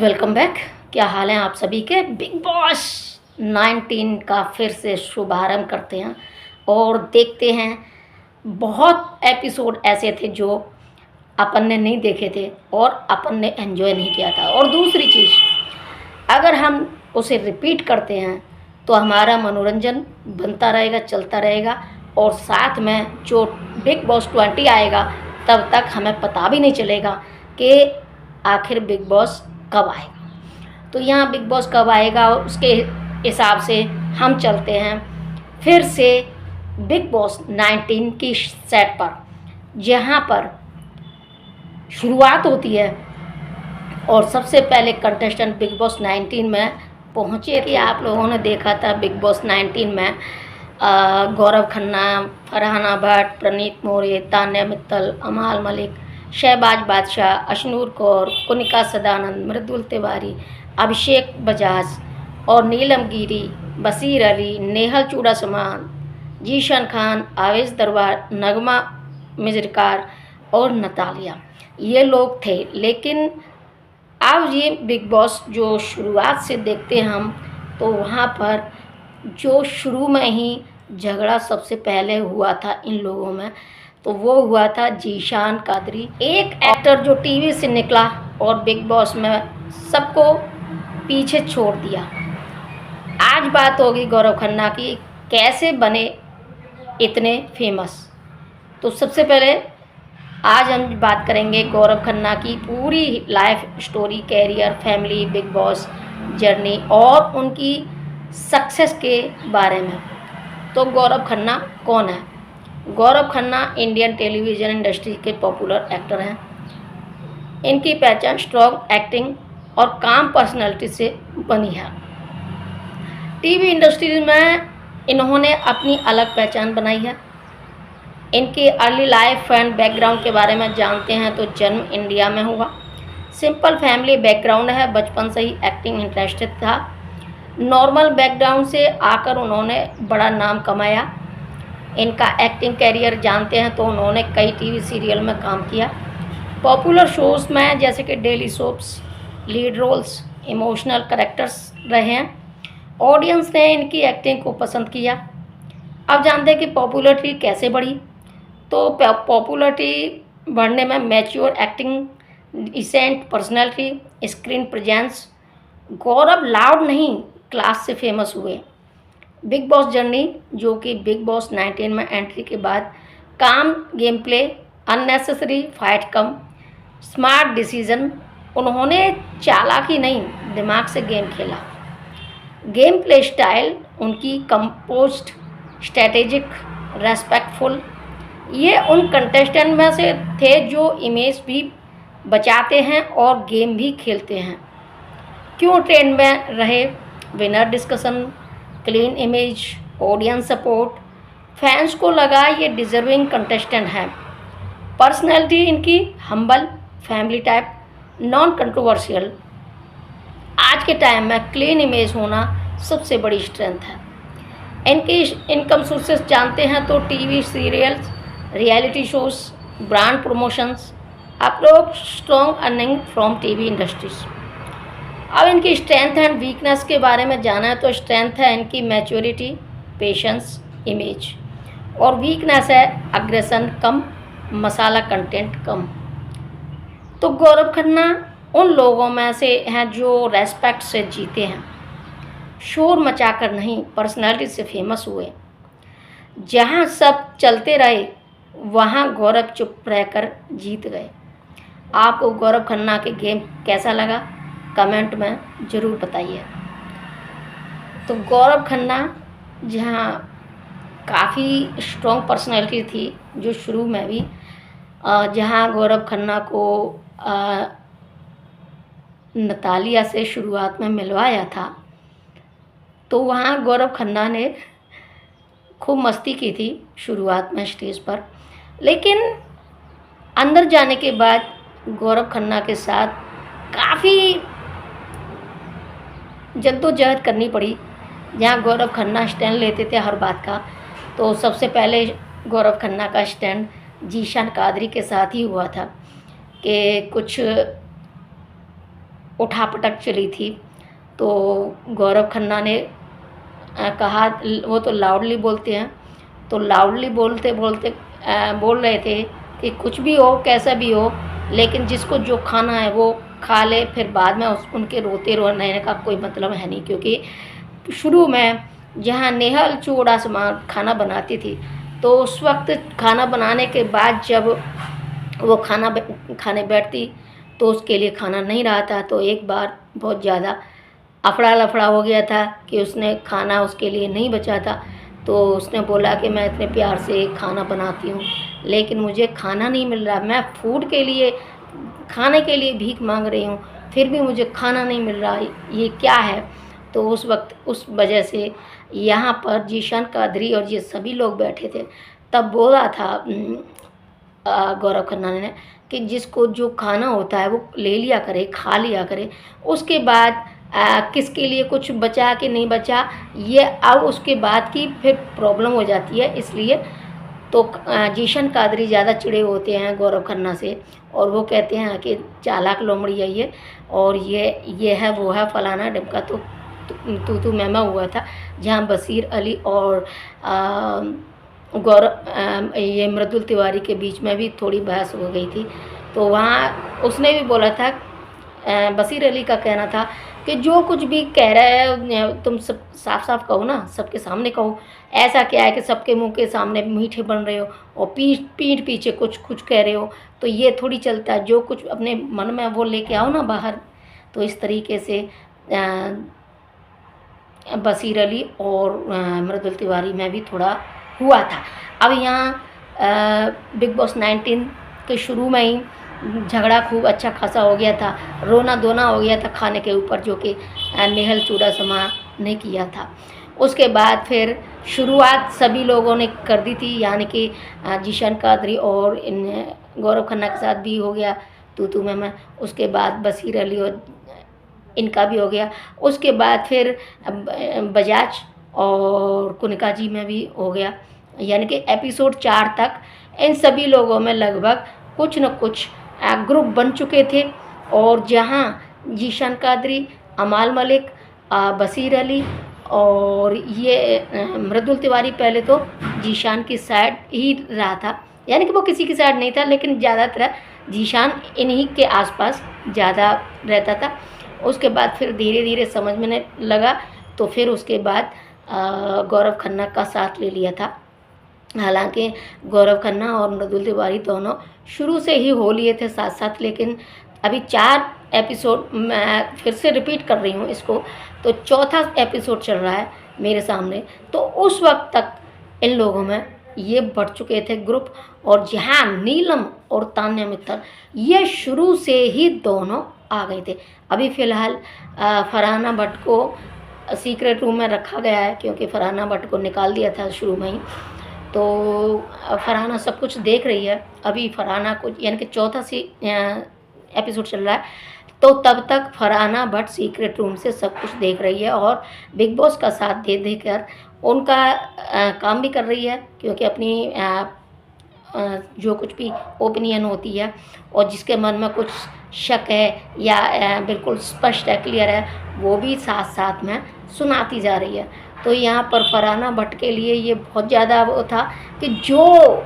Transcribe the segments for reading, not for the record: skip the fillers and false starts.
Welcome back. क्या हाल है आप सभी के। बिग बॉस 19 का फिर से शुभारंभ करते हैं और देखते हैं। बहुत एपिसोड ऐसे थे जो अपन ने नहीं देखे थे और अपन ने एंजॉय नहीं किया था। और दूसरी चीज़, अगर हम उसे रिपीट करते हैं तो हमारा मनोरंजन बनता रहेगा, चलता रहेगा। और साथ में जो बिग बॉस 20 आएगा तब तक हमें पता भी नहीं चलेगा कि आखिर बिग बॉस कब आएगा। तो यहाँ बिग बॉस कब आएगा उसके हिसाब से हम चलते हैं फिर से बिग बॉस 19 की सेट पर, जहाँ पर शुरुआत होती है। और सबसे पहले कंटेस्टेंट बिग बॉस 19 में पहुँचे कि आप लोगों ने देखा था बिग बॉस 19 में गौरव खन्ना, फरहाना भट्ट, प्रणीत मोरे, तान्या मित्तल, अमाल मलिक, शहबाज बादशाह, अशनूर कौर, कुनिका सदानंद, मृदुल तिवारी, अभिषेक बजाज और नीलम गिरी, बशीर अली, नेहल चूड़ासमा, जीशान खान, आवेश दरबार, नगमा मिजरकार और नतालिया, ये लोग थे। लेकिन अब ये बिग बॉस जो शुरुआत से देखते हैं हम, तो वहाँ पर जो शुरू में ही झगड़ा सबसे पहले हुआ था इन लोगों में, तो वो हुआ था जीशान कादरी, एक एक्टर जो टीवी से निकला और बिग बॉस में सबको पीछे छोड़ दिया। आज बात होगी गौरव खन्ना की, कैसे बने इतने फेमस। तो सबसे पहले आज हम बात करेंगे गौरव खन्ना की पूरी life story, career, family, Bigg Boss journey और उनकी सक्सेस के बारे में। तो गौरव खन्ना कौन है? Gaurav Khanna Indian television industry के पॉपुलर एक्टर हैं। इनकी पहचान स्ट्रॉन्ग एक्टिंग और काम पर्सनालिटी से बनी है। टीवी इंडस्ट्री में इन्होंने अपनी अलग पहचान बनाई है। इनकी अर्ली लाइफ एंड बैकग्राउंड के बारे में जानते हैं तो जन्म इंडिया में हुआ, सिंपल फैमिली बैकग्राउंड है, बचपन से ही एक्टिंग इंटरेस्टेड था। नॉर्मल बैकग्राउंड से आकर उन्होंने बड़ा नाम कमाया। इनका एक्टिंग कैरियर जानते हैं तो उन्होंने कई टीवी सीरियल में काम किया, पॉपुलर शोज़ में जैसे कि daily soaps, lead roles, emotional characters रहे हैं। ऑडियंस ने इनकी एक्टिंग को पसंद किया। अब जानते हैं कि पॉपुलरिटी कैसे बढ़ी। तो पॉपुलरिटी बढ़ने में mature acting, decent personality, screen presence. Gaurav loud नहीं, क्लास से फेमस हुए। बिग बॉस जर्नी, जो कि बिग बॉस 19 में एंट्री के बाद काम गेम प्ले, अननेसेसरी फाइट कम, स्मार्ट डिसीजन। उन्होंने चालाकी नहीं, दिमाग से गेम खेला। गेम प्ले स्टाइल उनकी कंपोज्ड, स्ट्रेटेजिक, रेस्पेक्टफुल। ये उन कंटेस्टेंट में से थे जो इमेज भी बचाते हैं और गेम भी खेलते हैं। क्यों ट्रेंड में रहे? Winner discussion, clean image, audience support, fans को लगा ये डिजर्विंग कंटेस्टेंट है। पर्सनैलिटी इनकी humble, family type, non controversial. आज के टाइम में क्लीन इमेज होना सबसे बड़ी स्ट्रेंथ है। इनकी इनकम सोर्सेस जानते हैं तो TV serials, reality shows, brand promotions, approach strong earning from TV industries. अब इनकी स्ट्रेंथ एंड वीकनेस के बारे में जाना है तो स्ट्रेंथ है इनकी मैच्योरिटी, पेशेंस, इमेज। और वीकनेस है अग्रेशन कम, मसाला कंटेंट कम। तो गौरव खन्ना उन लोगों में से हैं जो रेस्पेक्ट से जीते हैं, शोर मचाकर नहीं, पर्सनालिटी से फेमस हुए। जहाँ सब चलते रहे वहाँ गौरव चुप रहकर जीत गए। आपको गौरव खन्ना के गेम कैसा लगा कमेंट में ज़रूर बताइए। तो गौरव खन्ना जहाँ काफ़ी स्ट्रॉन्ग पर्सनैलिटी थी, जो शुरू में भी जहाँ गौरव खन्ना को नतालिया से शुरुआत में मिलवाया था, तो वहाँ गौरव खन्ना ने खूब मस्ती की थी शुरुआत में स्टेज पर। लेकिन अंदर जाने के बाद गौरव खन्ना के साथ काफ़ी जद्दोजहद करनी पड़ी। जहाँ गौरव खन्ना स्टैंड लेते थे हर बात का, तो सबसे पहले गौरव खन्ना का स्टैंड जीशान कादरी के साथ ही हुआ था कि कुछ उठापटक चली थी। तो गौरव खन्ना ने कहा, वो तो लाउडली बोलते हैं, तो लाउडली बोलते बोलते बोल रहे थे कि कुछ भी हो कैसा भी हो, लेकिन जिसको जो खाना है वो खा ले, फिर बाद में उनके रोते रहने का कोई मतलब है नहीं। क्योंकि शुरू में जहाँ नेहल चूड़ासमा खाना बनाती थी, तो उस वक्त खाना बनाने के बाद जब वो खाने बैठती तो उसके लिए खाना नहीं रहा था। तो एक बार बहुत ज़्यादा अफड़ा लफड़ा हो गया था कि उसने खाना उसके लिए नहीं बचा था। तो उसने बोला कि मैं इतने प्यार से खाना बनाती हूँ, लेकिन मुझे खाना नहीं मिल रहा, मैं फूड के लिए, खाने के लिए भीख मांग रही हूँ, फिर भी मुझे खाना नहीं मिल रहा, ये क्या है। तो उस वक्त उस वजह से यहाँ पर जीशान कादरी और ये सभी लोग बैठे थे। तब बोला था गौरव खन्ना ने कि जिसको जो खाना होता है वो ले लिया करे, खा लिया करे, उसके बाद किसके लिए कुछ बचा कि नहीं बचा, ये अब उसके बाद की फिर प्रॉब्लम हो जाती है। इसलिए तो जीशन कादरी ज़्यादा चिड़े होते हैं गौरव खन्ना से, और वो कहते हैं कि चालाक लोमड़ी है ये, और ये है वो है फलाना ढिमका। तो तू मैमा हुआ था जहाँ बशीर अली और गौरव ये मृदुल तिवारी के बीच में भी थोड़ी बहस हो गई थी। तो वहाँ उसने भी बोला था, बशीर अली का कहना था कि जो कुछ भी कह रहा है तुम सब साफ साफ कहो ना, सबके सामने कहो। ऐसा क्या है कि सबके मुंह के सामने मीठे बन रहे हो और पीठ पीछे कुछ कुछ कह रहे हो, तो ये थोड़ी चलता है। जो कुछ अपने मन में वो लेके आओ ना बाहर। तो इस तरीके से बशीर अली और मृदुल तिवारी में भी थोड़ा हुआ था। अब यहाँ बिग बॉस 19 के शुरू में ही झगड़ा खूब अच्छा खासा हो गया था, रोना धोना हो गया था खाने के ऊपर, जो कि नेहल चूड़ासमा ने किया था। उसके बाद फिर शुरुआत सभी लोगों ने कर दी थी, यानी कि जीशान कादरी और गौरव खन्ना के साथ भी हो गया तू मैं। उसके बाद बशीर अली और इनका भी हो गया। उसके बाद फिर बजाज और कुनिका जी में भी हो गया, यानी कि एपिसोड 4 तक इन सभी लोगों में लगभग कुछ न कुछ ग्रुप बन चुके थे। और जहां जीशान कादरी, अमाल मलिक, बशीर अली और ये मृदुल तिवारी पहले तो जीशान की साइड ही रहा था, यानी कि वो किसी की साइड नहीं था, लेकिन ज़्यादातर जीशान इन्हीं के आसपास ज़्यादा रहता था। उसके बाद फिर धीरे धीरे समझ में लगा, तो फिर उसके बाद गौरव खन्ना का साथ ले लिया था। हालांकि गौरव खन्ना और मृदुल तिवारी दोनों शुरू से ही हो लिए थे साथ साथ, लेकिन अभी 4 एपिसोड, मैं फिर से रिपीट कर रही हूँ इसको, तो चौथा एपिसोड चल रहा है मेरे सामने। तो उस वक्त तक इन लोगों में ये बढ़ चुके थे ग्रुप। और जहाँ नीलम और तान्या मित्तल ये शुरू से ही दोनों आ गए थे। अभी फ़िलहाल फरहाना भट्ट को सीक्रेट रूम में रखा गया है, क्योंकि फरहाना भट्ट को निकाल दिया था शुरू में ही। तो फरहाना सब कुछ देख रही है। अभी फरहाना को, यानी कि चौथा एपिसोड चल रहा है, तो तब तक फरहाना भट्ट सीक्रेट रूम से सब कुछ देख रही है और बिग बॉस का साथ दे देकर उनका काम भी कर रही है। क्योंकि अपनी जो कुछ भी ओपिनियन होती है और जिसके मन में कुछ शक है या बिल्कुल स्पष्ट है, क्लियर है, वो भी साथ साथ में सुनाती जा रही है। तो यहाँ पर फरहाना भट्ट के लिए ये बहुत ज़्यादा वो था कि जो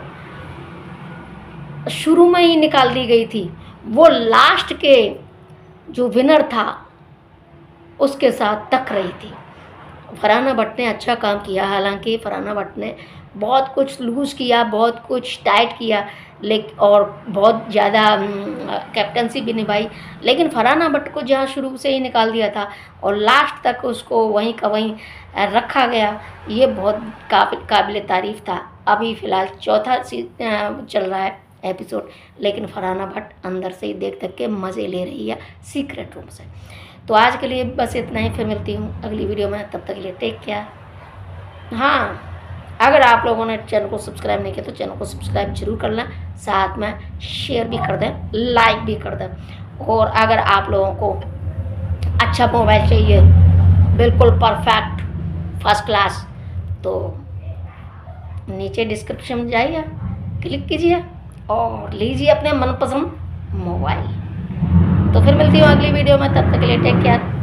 शुरू में ही निकाल दी गई थी, वो लास्ट के जो विनर था उसके साथ तक रही थी। फरहाना भट्ट ने अच्छा काम किया। हालांकि फरहाना भट्ट ने बहुत कुछ लूज़ किया, बहुत कुछ टाइट किया, लेकिन और बहुत ज़्यादा कैप्टनसी भी निभाई, लेकिन फरहाना भट्ट को जहाँ शुरू से ही निकाल दिया था और लास्ट तक उसको वहीं का वहीं रखा गया, ये बहुत काबिल तारीफ़ था। अभी फ़िलहाल चौथा चल रहा है एपिसोड, लेकिन फरहाना भट्ट अंदर से ही देख के मज़े ले रही है सीक्रेट रूम से। तो आज के लिए बस इतना ही, फिर मिलती हूँ अगली वीडियो में, तब तक के लिए टेक केयर। हाँ, अगर आप लोगों ने चैनल को सब्सक्राइब नहीं किया तो चैनल को सब्सक्राइब जरूर कर लें, साथ में शेयर भी कर दें, लाइक भी कर दें। और अगर आप लोगों को अच्छा मोबाइल चाहिए, बिल्कुल परफेक्ट फर्स्ट क्लास, तो नीचे डिस्क्रिप्शन में जाइए, क्लिक कीजिए और लीजिए अपने मनपसंद मोबाइल। तो फिर मिलती हूँ अगली वीडियो में, तब तक के लिए टेक केयर।